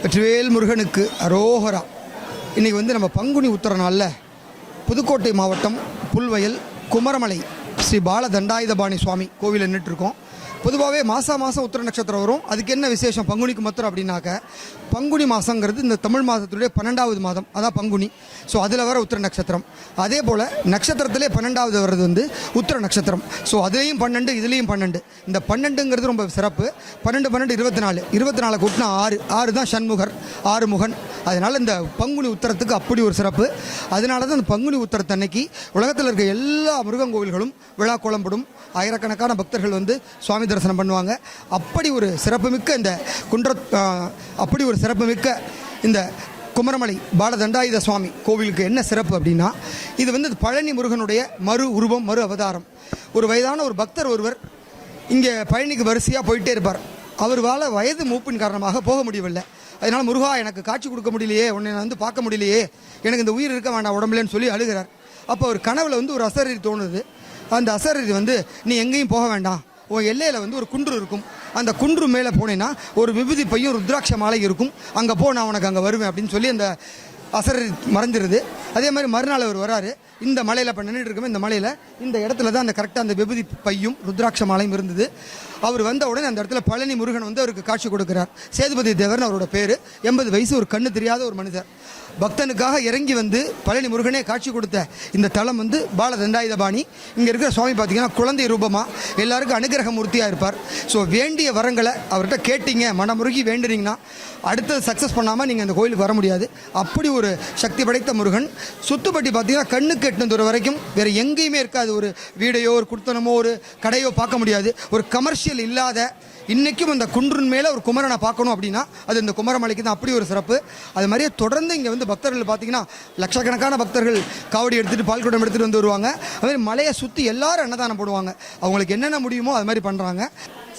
வெற்றிவேல் முருகனுக்கு அரோகரா. இன்றைக்கி வந்து நம்ம பங்குனி உத்திர நாளில் புதுக்கோட்டை மாவட்டம் புல்வயல் குமரமலை ஸ்ரீ பால தண்டாயுதபாணி சுவாமி கோவிலில் நின்றுட்டுருக்கோம். பொதுவாகவே மாதம் உத்திர நட்சத்திரம் வரும். அதுக்கு என்ன விசேஷம் பங்குனிக்கு மாத்திரம் அப்படின்னாக்க, பங்குனி மாதங்கிறது இந்த தமிழ் மாதத்துடைய 12வது மாதம், அதான் பங்குனி. ஸோ அதில் வர உத்திர நட்சத்திரம். அதே போல் நட்சத்திரத்திலே 12வது வர்றது வந்து உத்திர நட்சத்திரம். ஸோ அதுலேயும் 12, இதுலேயும் 12. இந்த 12ங்கிறது ரொம்ப சிறப்பு. 12 12 24, 24 கூட்டினா 6 தான் சண்முகர், 6 முகன். அதனால் இந்த பங்குனி உத்திரத்துக்கு அப்படி ஒரு சிறப்பு. அதனால தான் இந்த பங்குனி உத்திரத்தன்னைக்கு உலகத்தில் இருக்க எல்லா முருகன் கோவில்களும் விழா கோலம்படும். ஆயிரக்கணக்கான பக்தர்கள் வந்து சுவாமி தரிசனம் பண்ணுவாங்க. அப்படி ஒரு சிறப்புமிக்க இந்த குமரமலை பாலதண்டாயுத சுவாமி கோவிலுக்கு என்ன சிறப்பு அப்படின்னா, இது வந்து பழனி முருகனுடைய மறு உருவம், மறு அவதாரம். ஒரு வயதான ஒரு பக்தர் ஒருவர் இங்கே பழனிக்கு வரிசையாக போயிட்டே இருப்பார். அவர் வயது மூப்பின் காரணமாக போக முடியவில்லை. அதனால் முருகா எனக்கு காட்சி கொடுக்க முடியலையே, உன்னை வந்து பார்க்க முடியலையே, எனக்கு இந்த உயிர் இருக்க வேண்டாம் உடம்புலன்னு சொல்லி அழுகிறார். அப்போ ஒரு கனவுல வந்து ஒரு அசரீரி தோணுது. அந்த அசரீரி வந்து நீ எங்கேயும் போக வேண்டாம், உன் எல்லையில் வந்து ஒரு குன்று இருக்கும், அந்த குன்று மேலே போனேன்னா ஒரு விபூதி பையும் ருத்ராட்ச மாலை இருக்கும், அங்கே போ, நான் உனக்கு அங்கே வருவேன் அப்படின்னு சொல்லி அந்த அசரீரி மறைஞ்சிருது. அதே மாதிரி மறுநாள் அவர் வராரு. இந்த மலையில் இப்போ நின்றுட்டு இருக்கோம், இந்த மலையில் இந்த இடத்துல தான் அந்த கரெக்டாக அந்த விபூதி பையும் ருத்ராட்ச மாலையும் இருந்தது. அவர் வந்த உடனே அந்த இடத்துல பழனி முருகன் வந்து அவருக்கு காட்சி கொடுக்கிறார். சேதுபதி தேவர்னு அவரோட பேர். 80 வயசு, ஒரு கண்ணு தெரியாத ஒரு மனிதர். பக்தனுக்காக இறங்கி வந்து பழனி முருகனே காட்சி கொடுத்த இந்த தலம் வந்து பால தண்டாயுதபாணி. இங்கே இருக்கிற சுவாமி பார்த்தீங்கன்னா குழந்தை ரூபமாக எல்லாருக்கும் அனுகிரக மூர்த்தியாக இருப்பார். ஸோ வேண்டிய வரங்களை அவர்கிட்ட கேட்டீங்க, மனமுருகி வேண்டுறீங்கன்னா அடுத்தது சக்ஸஸ் பண்ணாமல் நீங்கள் அந்த கோயிலுக்கு வர முடியாது. அப்படி ஒரு சக்தி படைத்த முருகன். சுத்துப்பட்டி பார்த்தீங்கன்னா கண்ணுக்கு எட்டின தூரம் வரைக்கும் வேறு எங்கேயுமே இருக்காது. ஒரு வீடையோ ஒரு குடுத்தனமோ ஒரு கடையோ பார்க்க முடியாது. ஒரு கமர்ஷியல் இல்லாத, இன்றைக்கும் இந்த குன்றின் மேலே ஒரு குமரனை பார்க்கணும் அப்படின்னா அது இந்த குமரமலைக்கு தான். அப்படி ஒரு சிறப்பு. அது மாதிரியே தொடர்ந்து இங்கே வந்து பக்தர்கள் பார்த்தீங்கன்னா லட்சக்கணக்கான பக்தர்கள் காவடி எடுத்துகிட்டு பால் குடம் எடுத்துகிட்டு வந்து வருவாங்க. அதுமாதிரி மலையை சுற்றி எல்லாரும் அன்னதானம் போடுவாங்க. அவங்களுக்கு என்னென்ன முடியுமோ அது மாதிரி பண்ணுறாங்க.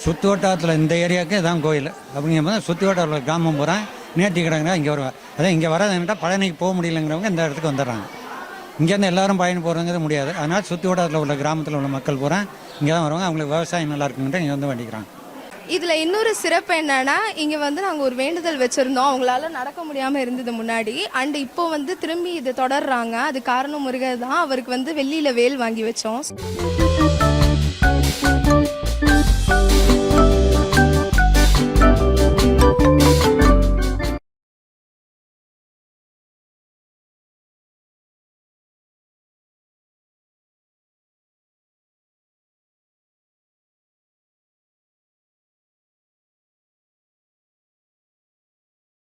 சுற்று வட்டாரத்தில் இந்த ஏரியாவுக்கே தான் கோயில். அப்படிங்கிற சுற்றி வட்டாரத்தில் கிராமம் போகிறேன் நேர்த்தி கிடங்குனா இங்கே வருவேன். அதான் இங்கே வராதுன்னுட்டா பழனிக்கு போக முடியலைங்கிறவங்க இந்த இடத்துக்கு வந்துடுறாங்க. இங்கேருந்து எல்லாரும் பயணம் போகிறதுங்கிறது முடியாது. அதனால் சுற்றி வட்டாரத்தில் உள்ள கிராமத்தில் உள்ள மக்கள் பூரா இங்கே தான் வருவாங்க. அவங்களுக்கு விவசாயம் நல்லா இருக்குன்ட்டு இங்கே வந்து வேண்டிக்கிறாங்க. இதில் இன்னொரு சிறப்பு என்னன்னா, இங்கே வந்து நாங்கள் ஒரு வேண்டுதல் வச்சுருந்தோம். அவங்களால நடக்க முடியாமல் இருந்தது முன்னாடி. அண்ட் இப்போ வந்து திரும்பி இது தொடர்றாங்க. அது காரணம் முருகர் தான். அவருக்கு வந்து வெள்ளியில் வேல் வாங்கி வச்சோம்.